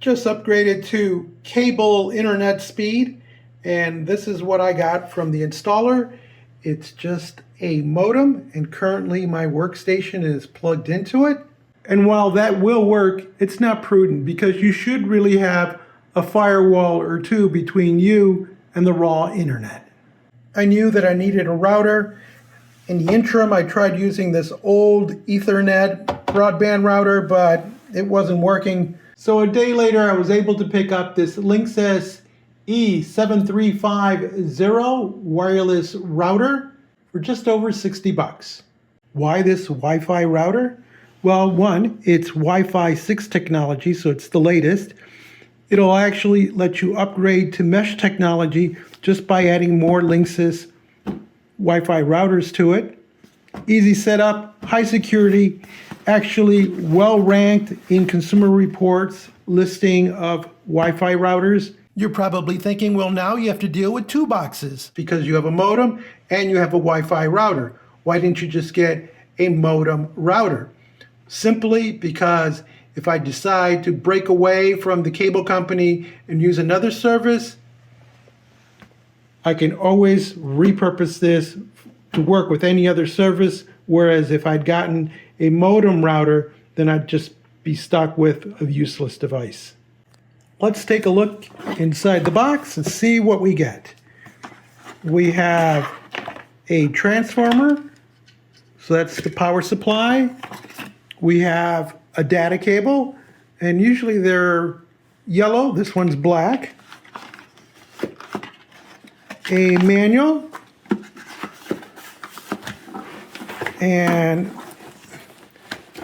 Just upgraded to cable internet speed, and this is what I got from the installer. It's just a modem, and currently my workstation is plugged into it. And while that will work, it's not prudent because you should really have a firewall or two between you and the raw internet. I knew that I needed a router. In the interim, I tried using this old Ethernet broadband router, but it wasn't working. So a day later, I was able to pick up this Linksys E7350 wireless router for just over 60 bucks. Why this Wi-Fi router? Well, one, it's Wi-Fi 6 technology, so it's the latest. It'll actually let you upgrade to mesh technology just by adding more Linksys Wi-Fi routers to it. Easy setup, high security, actually well ranked in Consumer Reports listing of Wi-Fi routers. You're probably thinking, well, now you have to deal with two boxes because you have a modem and you have a Wi-Fi router. Why didn't you just get a modem router? Simply because if I decide to break away from the cable company and use another service, I can always repurpose this to work with any other service, whereas if I'd gotten a modem router, then I'd just be stuck with a useless device. Let's take a look inside the box and see what we get. We have a transformer, so that's the power supply. We have a data cable, and usually they're yellow. This one's black. A manual, and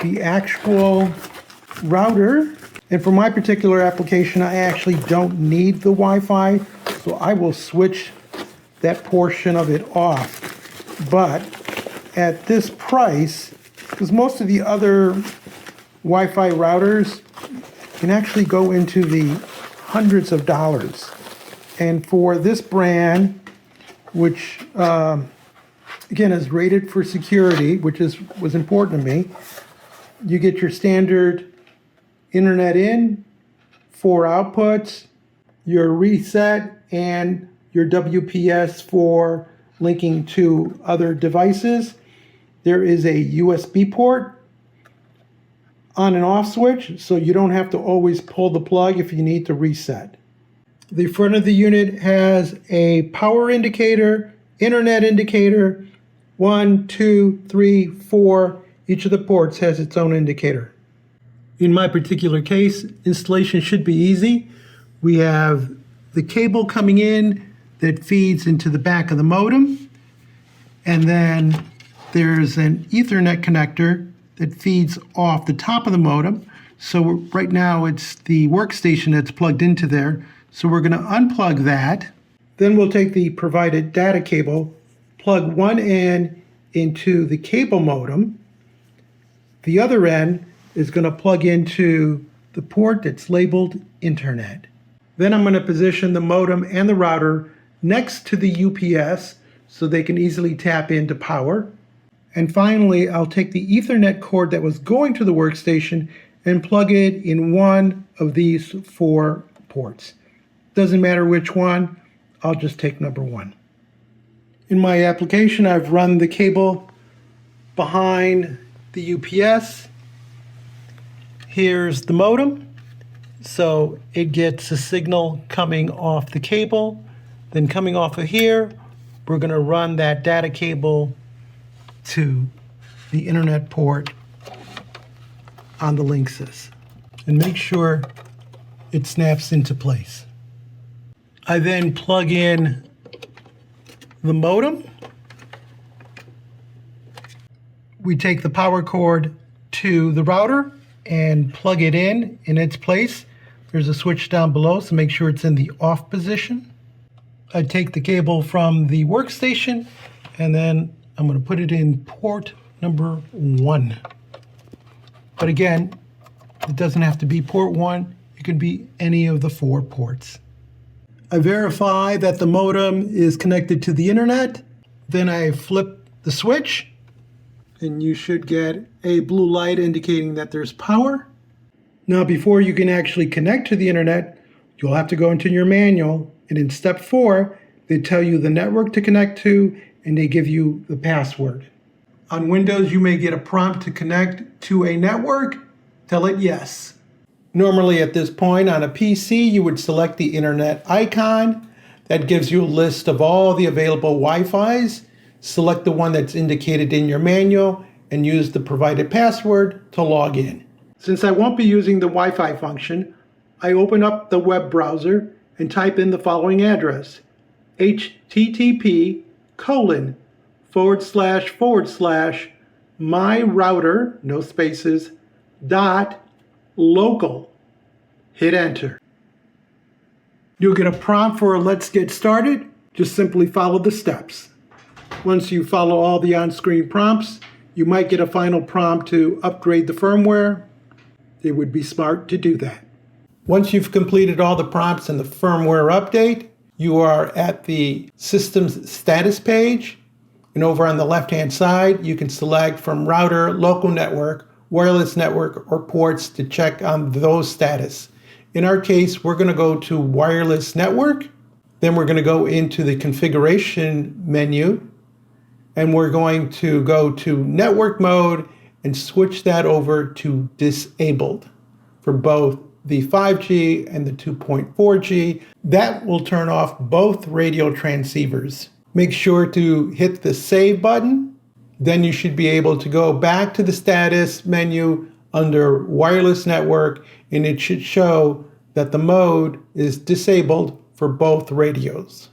the actual router. And for my particular application, I actually don't need the Wi-Fi, so I will switch that portion of it off. But at this price, because most of the other Wi-Fi routers can actually go into the hundreds of dollars. And for this brand, which again is rated for security, which was important to me, you get your standard internet in, 4 outputs, your reset, and your WPS for linking to other devices. There is a USB port, on and off switch, so you don't have to always pull the plug if you need to reset. The front of the unit has a power indicator, internet indicator, 1, 2, 3, 4. Each of the ports has its own indicator. In my particular case, installation should be easy. We have the cable coming in that feeds into the back of the modem, and then there's an Ethernet connector that feeds off the top of the modem. So right now it's the workstation that's plugged into there. So we're going to unplug that. Then we'll take the provided data cable, plug one end into the cable modem. The other end is going to plug into the port that's labeled Internet. Then I'm going to position the modem and the router next to the UPS so they can easily tap into power. And finally, I'll take the Ethernet cord that was going to the workstation and plug it in one of these 4 ports. Doesn't matter which one, I'll just take number 1. In my application, I've run the cable behind the UPS. Here's the modem. So it gets a signal coming off the cable. Then coming off of here, we're going to run that data cable to the internet port on the Linksys. And make sure it snaps into place. I then plug in the modem. We take the power cord to the router and plug it in its place. There's a switch down below, so make sure it's in the off position. I take the cable from the workstation and then I'm going to put it in port number 1. But again, it doesn't have to be port 1. It can be any of the 4 ports. I verify that the modem is connected to the internet. Then I flip the switch and you should get a blue light indicating that there's power. Now, before you can actually connect to the internet, you'll have to go into your manual, and in step 4, they tell you the network to connect to, and they give you the password. On Windows, you may get a prompt to connect to a network. Tell it yes. Normally at this point on a PC, you would select the internet icon. That gives you a list of all the available Wi-Fis. Select the one that's indicated in your manual and use the provided password to log in. Since I won't be using the Wi-Fi function, I open up the web browser and type in the following address: http:// no spaces, .local. Hit enter. You'll get a prompt for a let's get started. Just simply follow the steps. Once you follow all the on-screen prompts, you might get a final prompt to upgrade the firmware. It would be smart to do that. Once you've completed all the prompts and the firmware update, you are at the system's status page. And over on the left-hand side, you can select from router, local network, wireless network, or ports to check on those status. In our case, we're going to go to wireless network. Then we're going to go into the configuration menu. And we're going to go to network mode and switch that over to disabled for both the 5G and the 2.4G. That will turn off both radio transceivers. Make sure to hit the save button. Then you should be able to go back to the status menu under wireless network, and it should show that the mode is disabled for both radios.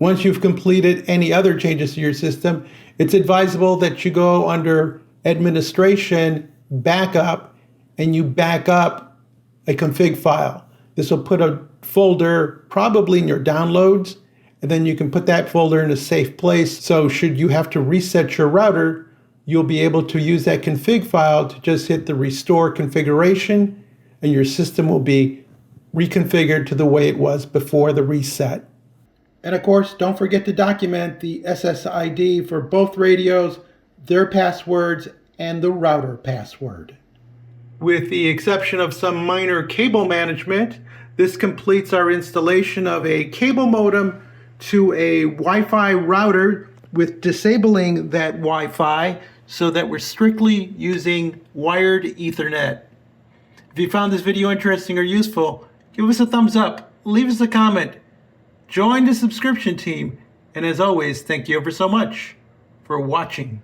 Once you've completed any other changes to your system, it's advisable that you go under Administration, Backup, and you back up a config file. This will put a folder probably in your downloads, and then you can put that folder in a safe place. So should you have to reset your router, you'll be able to use that config file to just hit the restore configuration, and your system will be reconfigured to the way it was before the reset. And of course, don't forget to document the SSID for both radios, their passwords, and the router password. With the exception of some minor cable management, this completes our installation of a cable modem to a Wi-Fi router with disabling that Wi-Fi so that we're strictly using wired Ethernet. If you found this video interesting or useful, give us a thumbs up, leave us a comment, join the subscription team, and as always, thank you ever so much for watching.